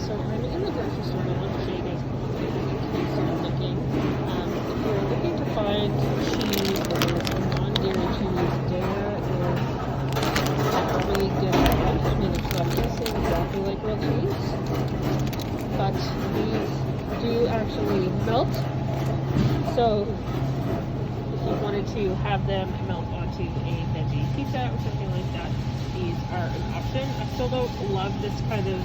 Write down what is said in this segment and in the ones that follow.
So I'm in the grocery store and I want to show you guys a couple things in case you're looking. If you're looking to find cheese that is non-dairy cheese, there is a really good idea. I mean, it's not tasting exactly like real cheese, but these do actually melt. So if you wanted to have them melt onto a veggie pizza or something like that, these are an option. I still don't love this kind of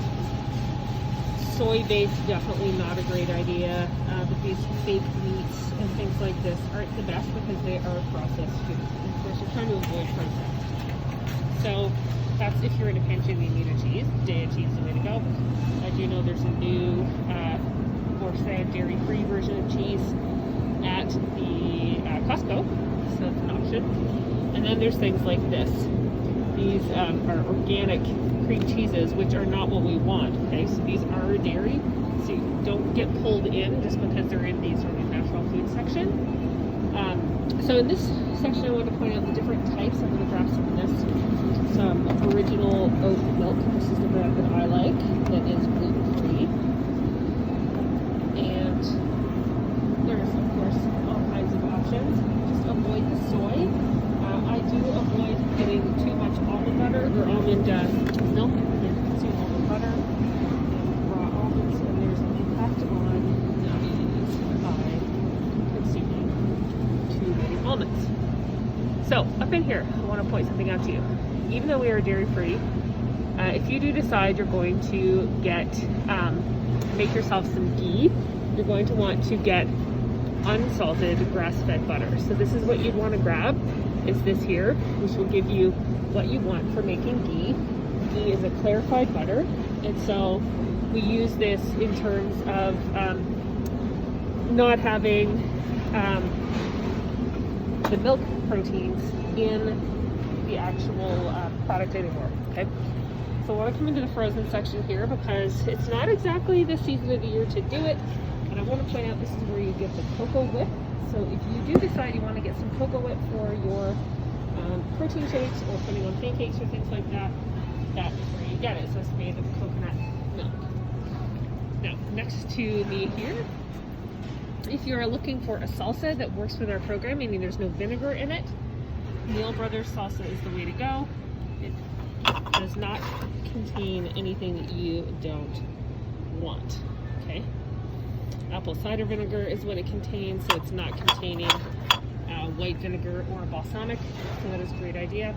soy-based, definitely not a great idea. But these fake meats and things like this aren't the best because they are processed foods. And of course, you're trying to avoid processed. So that's if you're in a pinch and you need a cheese. Day cheese is the way to go. I do know there's a new, more said, dairy-free version of cheese at the Costco, so it's an option. And then there's things like this. These are organic cream cheeses, which are not what we want. Okay, so these are dairy, so you don't get pulled in just because they're in the sort of natural food section. So in this section, I want to point out the different types. I'm going to grab some of this. Some original oat milk. This is the brand that I like, that is gluten-free. And there's, of course, all kinds of options. Just avoid the soy. I do avoid getting too much almond butter or almond milk. You can consume almond butter and raw almonds, and there's an impact on diabetes by consuming too many almonds. So up in here, I want to point something out to you. Even though we are dairy-free, if you do decide you're going to get make yourself some ghee, you're going to want to get unsalted grass-fed butter. So this is what you'd want to grab, is this here, which will give you what you want for making ghee. Ghee is a clarified butter, and so we use this in terms of not having the milk proteins in the actual product anymore. Okay, so I want to come into the frozen section here because it's not exactly the season of the year to do it. And I want to point out this is where you get the cocoa whip. So if you do decide you want to get some cocoa whip for your protein shakes or putting on pancakes or things like that, that is where you get it. So it's made of coconut milk. Now, next to me here, if you're looking for a salsa that works with our program, meaning there's no vinegar in it, Neil Brothers salsa is the way to go. It does not contain anything that you don't want. Okay. Apple cider vinegar is what it contains, so it's not containing white vinegar or balsamic, so that is a great idea.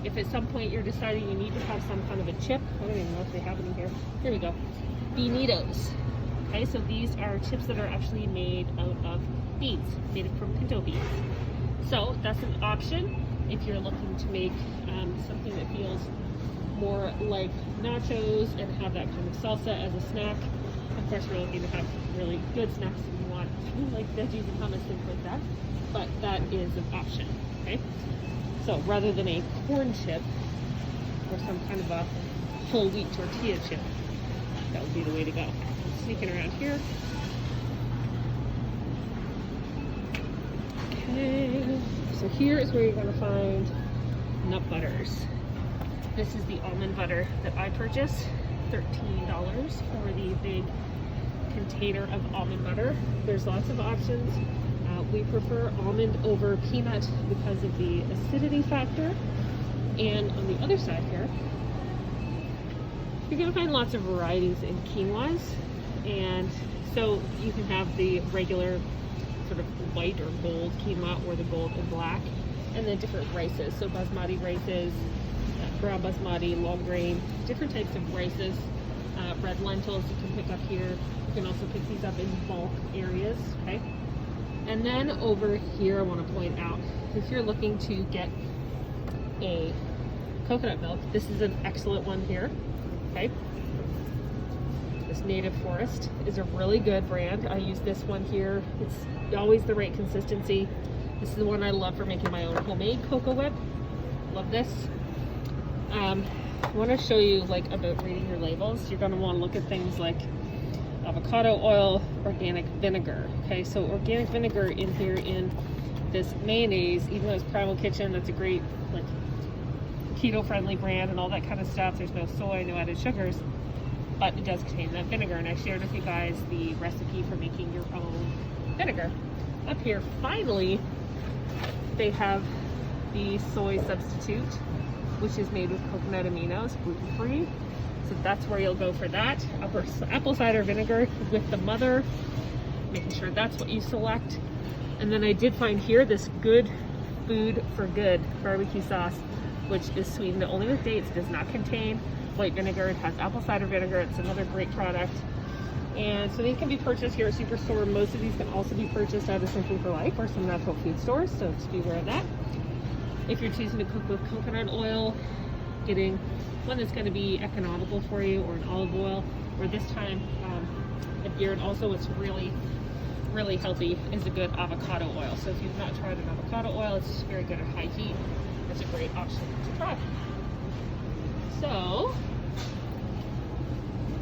If at some point you're deciding you need to have some kind of a chip, I don't even know if they have any here. Here we go. Beanitos. Okay, so these are chips that are actually made out of beans, made from pinto beans. So that's an option if you're looking to make something that feels more like nachos and have that kind of salsa as a snack. Of course, we're looking to have really good snacks if you want, like veggies and hummus, things like that. But that is an option, okay? So rather than a corn chip or some kind of a whole wheat tortilla chip, that would be the way to go. I'm sneaking around here. Okay, so here is where you're going to find nut butters. This is the almond butter that I purchased, $13 for the big container of almond butter. There's lots of options. We prefer almond over peanut because of the acidity factor. And on the other side here, you're going to find lots of varieties in quinoas. And so you can have the regular sort of white or gold quinoa or the gold and black, and then different rices. So basmati rices, brown basmati, long grain, different types of rices. Red lentils you can pick up here. You can also pick these up in bulk areas, okay? And then over here, I want to point out, if you're looking to get a coconut milk, this is an excellent one here, okay? This Native Forest is a really good brand. I use this one here. It's always the right consistency. This is the one I love for making my own homemade cocoa whip. Love this. I want to show you about reading your labels. You're going to want to look at things like avocado oil, organic vinegar. Okay, so organic vinegar in here in this mayonnaise, even though it's Primal Kitchen, that's a great keto friendly brand and all that kind of stuff. There's no soy, no added sugars. but it does contain that vinegar, and I shared with you guys the recipe for making your own vinegar. Up here, finally, they have the soy substitute, which is made with coconut aminos, gluten-free. So that's where you'll go for that. Apple cider vinegar with the mother, making sure that's what you select. And then I did find here this Good Food for Good barbecue sauce, which is sweetened only with dates, does not contain white vinegar. It has apple cider vinegar. It's another great product. And so these can be purchased here at Superstore. Most of these can also be purchased out of Simply for Life or some natural food stores, so just be aware of that. If you're choosing to cook with coconut oil, getting one that's going to be economical for you, or an olive oil, or this time of year, and also what's really healthy is a good avocado oil. So if you've not tried an avocado oil, it's very good at high heat. It's a great option to try. So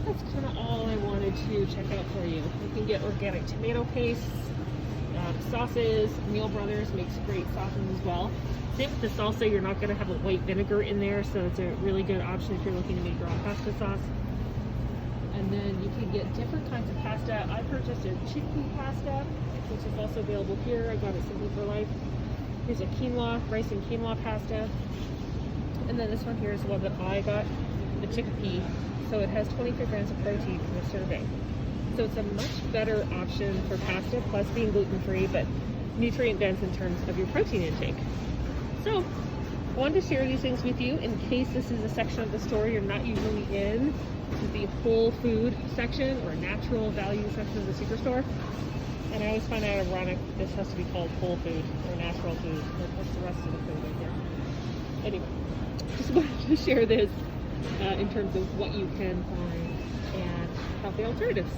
that's kind of all I wanted to check out for you. You can get organic tomato pastes, sauces. Meal Brothers makes great sauces as well. Same with the salsa, you're not going to have a white vinegar in there, so it's a really good option if you're looking to make your own pasta sauce. And then you can get different kinds of pasta. I purchased a chickpea pasta, which is also available here. I got it Simply for Life. Here's a quinoa, rice and quinoa pasta. And then this one here is the one that I got, the chickpea. So it has 23 grams of protein in a serving. So it's a much better option for pasta, plus being gluten-free, but nutrient-dense in terms of your protein intake. So I wanted to share these things with you in case this is a section of the store you're not usually in. This is the whole food section or natural value section of the Superstore. And I always find it ironic this has to be called whole food or natural food. What's the rest of the food in here? Anyway, just wanted to share this in terms of what you can find and healthy alternatives.